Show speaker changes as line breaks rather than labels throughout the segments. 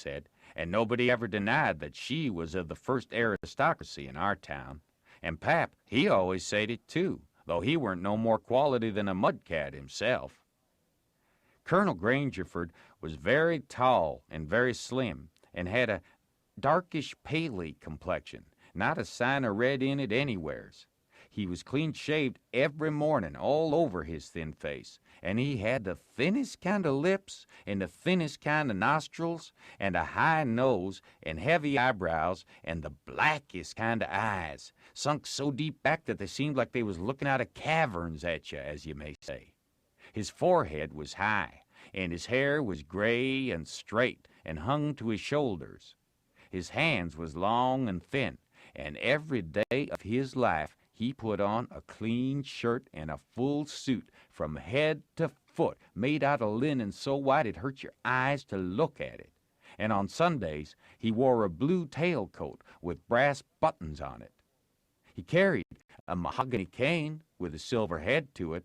said, and nobody ever denied that she was of the first aristocracy in our town. And Pap, he always said it too, though he weren't no more quality than a mudcat himself. Colonel Grangerford was very tall and very slim, and had a darkish paley complexion, not a sign of red in it anywheres. He was clean-shaved every morning all over his thin face, and he had the thinnest kind of lips and the thinnest kind of nostrils and a high nose and heavy eyebrows and the blackest kind of eyes, sunk so deep back that they seemed like they was looking out of caverns at you, as you may say. His forehead was high, and his hair was gray and straight and hung to his shoulders. His hands was long and thin, and every day of his life he put on a clean shirt and a full suit from head to foot, made out of linen so white it hurt your eyes to look at it. And on Sundays he wore a blue tailcoat with brass buttons on it. He carried a mahogany cane with a silver head to it.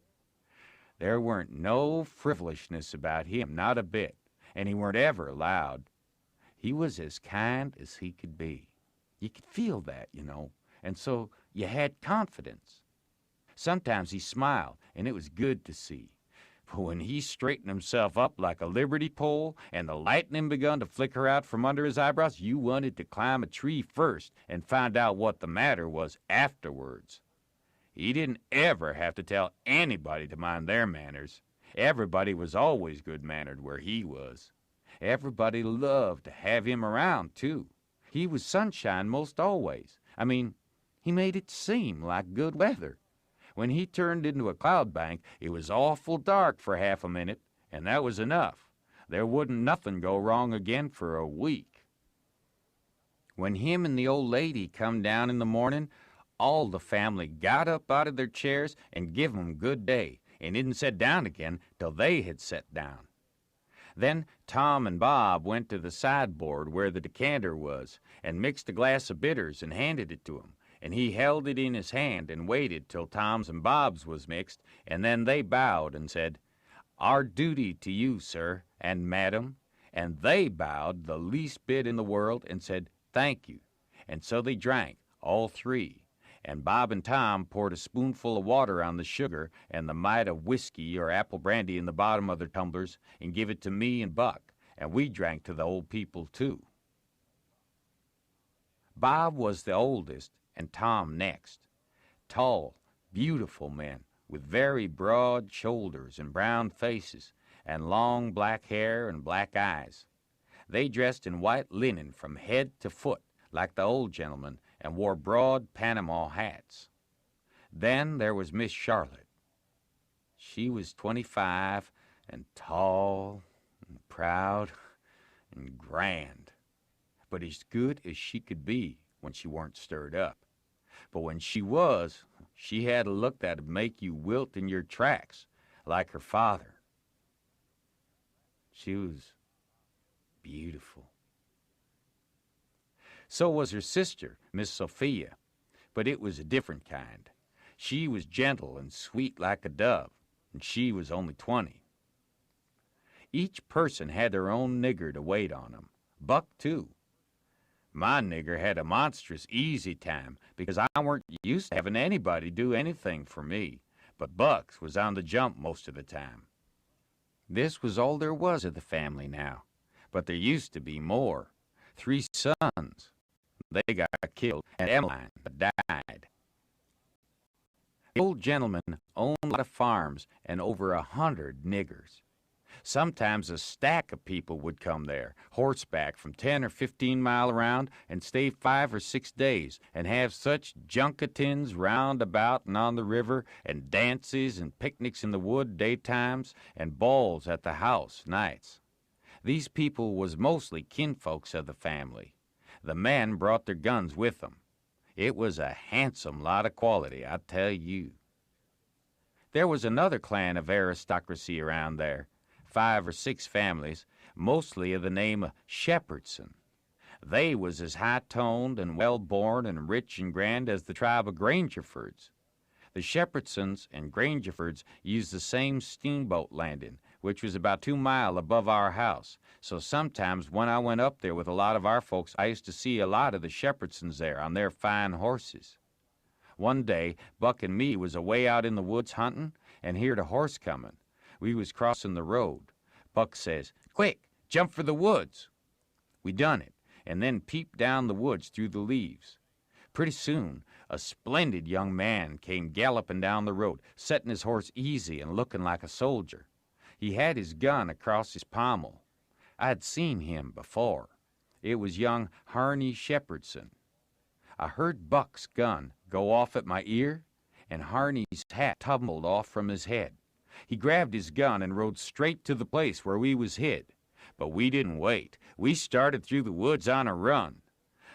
There weren't no frivolousness about him, not a bit, and he weren't ever loud. He was as kind as he could be. You could feel that, you know, and so you had confidence. Sometimes he smiled, and it was good to see. But when he straightened himself up like a liberty pole and the lightning begun to flicker out from under his eyebrows, you wanted to climb a tree first and find out what the matter was afterwards. He didn't ever have to tell anybody to mind their manners. Everybody was always good-mannered where he was. Everybody loved to have him around, too. He was sunshine most always. I mean, he made it seem like good weather. When he turned into a cloud bank, it was awful dark for half a minute, and that was enough. There wouldn't nothing go wrong again for a week. When him and the old lady come down in the morning, all the family got up out of their chairs and give 'em good day, and didn't sit down again till they had sat down. Then Tom and Bob went to the sideboard where the decanter was, and mixed a glass of bitters and handed it to him, and he held it in his hand and waited till Tom's and Bob's was mixed, and then they bowed and said, "Our duty to you, sir, and madam," and they bowed the least bit in the world and said, "Thank you," and so they drank, all three. And Bob and Tom poured a spoonful of water on the sugar and the mite of whiskey or apple brandy in the bottom of their tumblers and give it to me and Buck, and we drank to the old people, too. Bob was the oldest and Tom next. Tall, beautiful men with very broad shoulders and brown faces and long black hair and black eyes. They dressed in white linen from head to foot like the old gentlemen, and wore broad Panama hats. Then there was Miss Charlotte. She was 25 and tall and proud and grand, but as good as she could be when she weren't stirred up. But when she was, she had a look that'd make you wilt in your tracks, like her father. She was beautiful. So was her sister, Miss Sophia, but it was a different kind. She was gentle and sweet like a dove, and she was only 20. Each person had their own nigger to wait on 'em. Buck, too. My nigger had a monstrous easy time because I weren't used to having anybody do anything for me, but Buck's was on the jump most of the time. This was all there was of the family now, but there used to be more. 3 sons. They got killed, and Emmeline died. The old gentleman owned a lot of farms and over 100 niggers. Sometimes a stack of people would come there, horseback from 10 or 15 mile around, and stay 5 or 6 days, and have such junketins round about and on the river, and dances and picnics in the wood daytimes, and balls at the house nights. These people was mostly kinfolks of the family. The men brought their guns with them. It was a handsome lot of quality, I tell you. There was another clan of aristocracy around there, 5 or 6 families, mostly of the name of Shepherdson. They was as high-toned and well-born and rich and grand as the tribe of Grangerfords. The Shepherdsons and Grangerfords used the same steamboat landing, which was about 2 miles above our house. So sometimes when I went up there with a lot of our folks, I used to see a lot of the Shepherdsons there on their fine horses. One day, Buck and me was away out in the woods hunting and heard a horse coming. We was crossing the road. Buck says, "Quick, jump for the woods." We done it, and then peeped down the woods through the leaves. Pretty soon, a splendid young man came galloping down the road, setting his horse easy and looking like a soldier. He had his gun across his pommel. I'd seen him before. It was young Harney Shepherdson. I heard Buck's gun go off at my ear, and Harney's hat tumbled off from his head. He grabbed his gun and rode straight to the place where we was hid. But we didn't wait. We started through the woods on a run.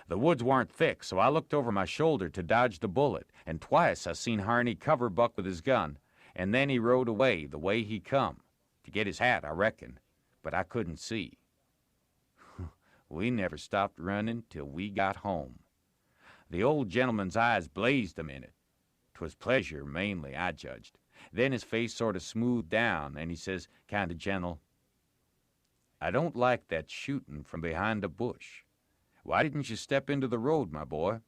The woods weren't thick, so I looked over my shoulder to dodge the bullet, and twice I seen Harney cover Buck with his gun, and then he rode away the way he come. To get his hat, I reckon, but I couldn't see. We never stopped running till we got home. The old gentleman's eyes blazed a minute. 'Twas pleasure, mainly, I judged. Then his face sort of smoothed down, and he says, kind of gentle, "I don't like that shooting from behind a bush. Why didn't you step into the road, my boy?"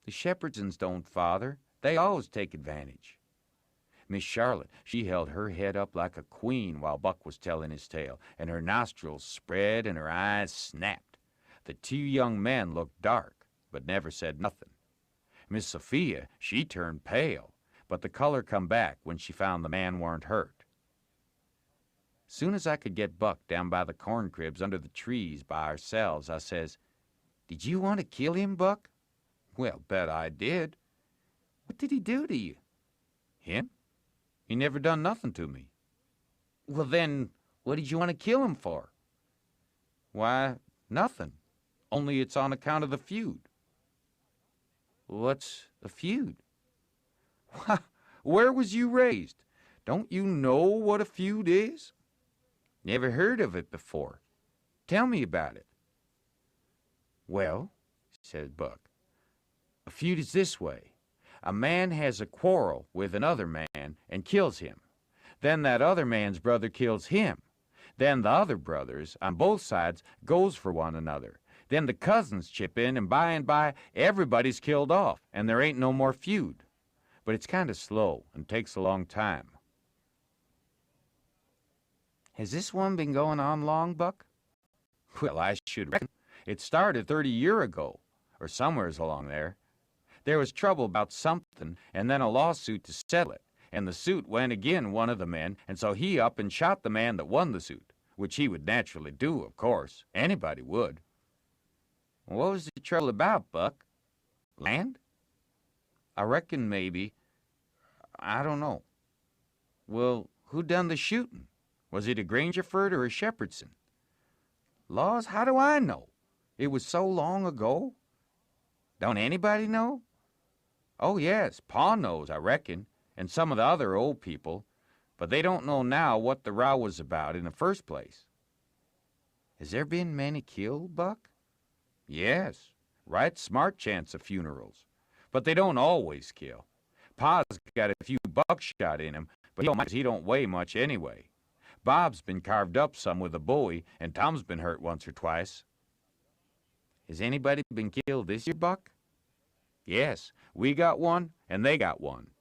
"The Shepherdsons don't, Father. They always take advantage." Miss Charlotte, she held her head up like a queen while Buck was telling his tale, and her nostrils spread and her eyes snapped. The two young men looked dark, but never said nothing. Miss Sophia, she turned pale, but the color come back when she found the man weren't hurt. Soon as I could get Buck down by the corn cribs under the trees by ourselves, I says, "Did you want to kill him, Buck?" "Well, bet I did." "What did he do to you?" "Him? He never done nothing to me." "Well, then, what did you want to kill him for?" "Why, nothing. Only it's on account of the feud." "What's a feud?" "Why, where was you raised? Don't you know what a feud is?" "Never heard of it before. Tell me about it." "Well," said Buck, "a feud is this way. A man has a quarrel with another man and kills him. Then that other man's brother kills him. Then the other brothers on both sides goes for one another. Then the cousins chip in, and by everybody's killed off, and there ain't no more feud. But it's kind of slow and takes a long time." "Has this one been going on long, Buck?" "Well, I should reckon. It started 30 years ago, or somewheres along there. There was trouble about something, and then a lawsuit to settle it, and the suit went agin one of the men, and so he up and shot the man that won the suit, which he would naturally do, of course. Anybody would." "What was the trouble about, Buck? Land?" "I reckon maybe. I don't know." "Well, who done the shooting? Was it a Grangerford or a Shepherdson?" "Laws, how do I know? It was so long ago." "Don't anybody know?" "Oh, yes, Pa knows, I reckon, and some of the other old people, but they don't know now what the row was about in the first place." "Has there been many killed, Buck?" "Yes, right smart chance of funerals, but they don't always kill. Pa's got a few buckshot in him, but he don't weigh much anyway. Bob's been carved up some with a bowie, and Tom's been hurt once or twice." "Has anybody been killed this year, Buck?" "Yes, we got one, and they got one.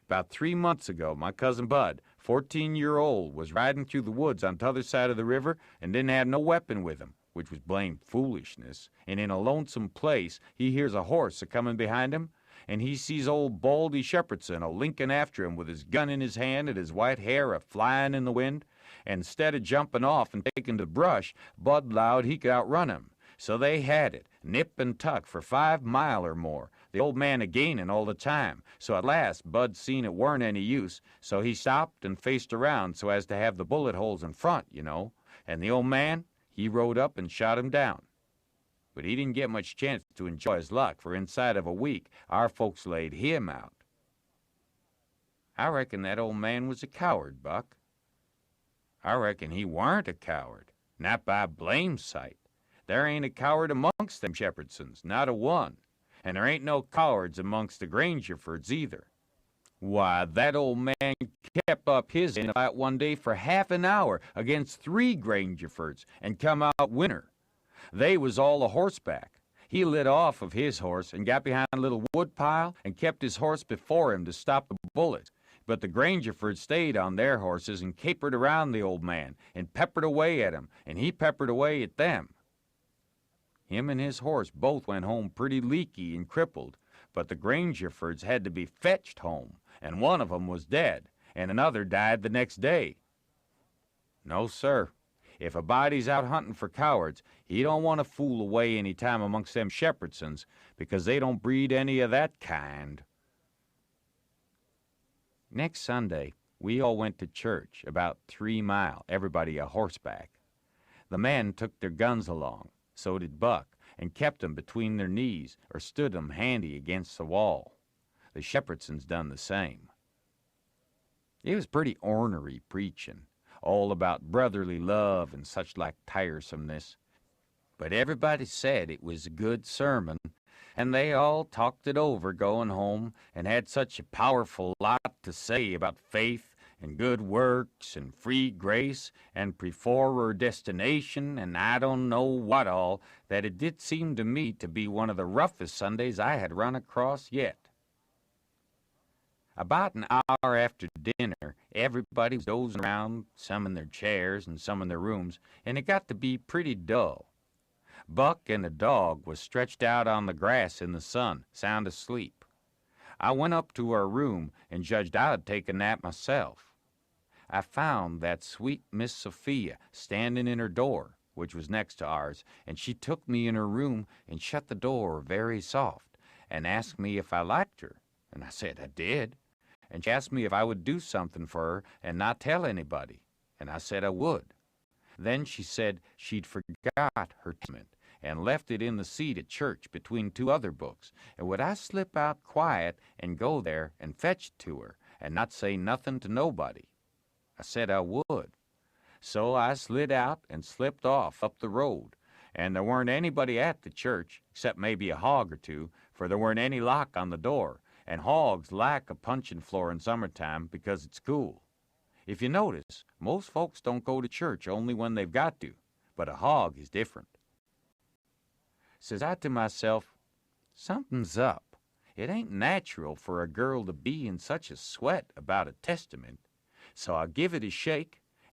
About 3 months ago, my cousin Bud, 14-year-old, was riding through the woods on t'other side of the river and didn't have no weapon with him, which was blamed foolishness, and in a lonesome place he hears a horse a-comin' behind him, and he sees old Baldy Shepherdson a-linkin' after him with his gun in his hand and his white hair a-flyin' in the wind, and instead of jumping off and taking to brush, Bud 'lowed he could outrun him. So they had it, nip and tuck for 5 mile or more, the old man a-gainin' all the time. So at last Bud seen it weren't any use, so he stopped and faced around so as to have the bullet holes in front, you know, and the old man, he rode up and shot him down. But he didn't get much chance to enjoy his luck, for inside of a week our folks laid him out." "I reckon that old man was a coward, Buck." "I reckon he warn't a coward, not by a blame sight. There ain't a coward amongst them Shepherdsons, not a one. And there ain't no cowards amongst the Grangerfords either. Why, that old man kept up his end of fight one day for half an hour against 3 Grangerfords and come out winner. They was all a horseback. He lit off of his horse and got behind a little wood pile and kept his horse before him to stop the bullets. But the Grangerfords stayed on their horses and capered around the old man and peppered away at him, and he peppered away at them. Him and his horse both went home pretty leaky and crippled, but the Grangerfords had to be fetched home, and one of 'em was dead, and another died the next day. No, sir. If a body's out hunting for cowards, he don't want to fool away any time amongst them Shepherdsons, because they don't breed any of that kind. Next Sunday, we all went to church, about 3 mile, everybody a horseback. The men took their guns along, so did Buck, and kept 'em between their knees or stood 'em handy against the wall. The Shepherdsons done the same. It was pretty ornery preachin', all about brotherly love and such like tiresomeness. But everybody said it was a good sermon, and they all talked it over going home and had such a powerful lot to say about faith and good works and free grace and predestination and I don't know what all, that it did seem to me to be one of the roughest Sundays I had run across yet. About an hour after dinner, everybody was dozing around, some in their chairs and some in their rooms, and it got to be pretty dull. Buck and the dog was stretched out on the grass in the sun, sound asleep. I went up to our room and judged I'd take a nap myself. I found that sweet Miss Sophia standing in her door, which was next to ours, and she took me in her room and shut the door very soft and asked me if I liked her, and I said I did. And she asked me if I would do something for her and not tell anybody, and I said I would. Then she said she'd forgot her testament and left it in the seat at church between 2 other books, and would I slip out quiet and go there and fetch it to her and not say nothing to nobody? I said I would. So I slid out and slipped off up the road, and there weren't anybody at the church except maybe a hog or 2, for there weren't any lock on the door, and hogs lack a punchin' floor in summertime because it's cool. If you notice, most folks don't go to church only when they've got to, but a hog is different. Says I to myself, something's up. It ain't natural for a girl to be in such a sweat about a testament. So I give it a shake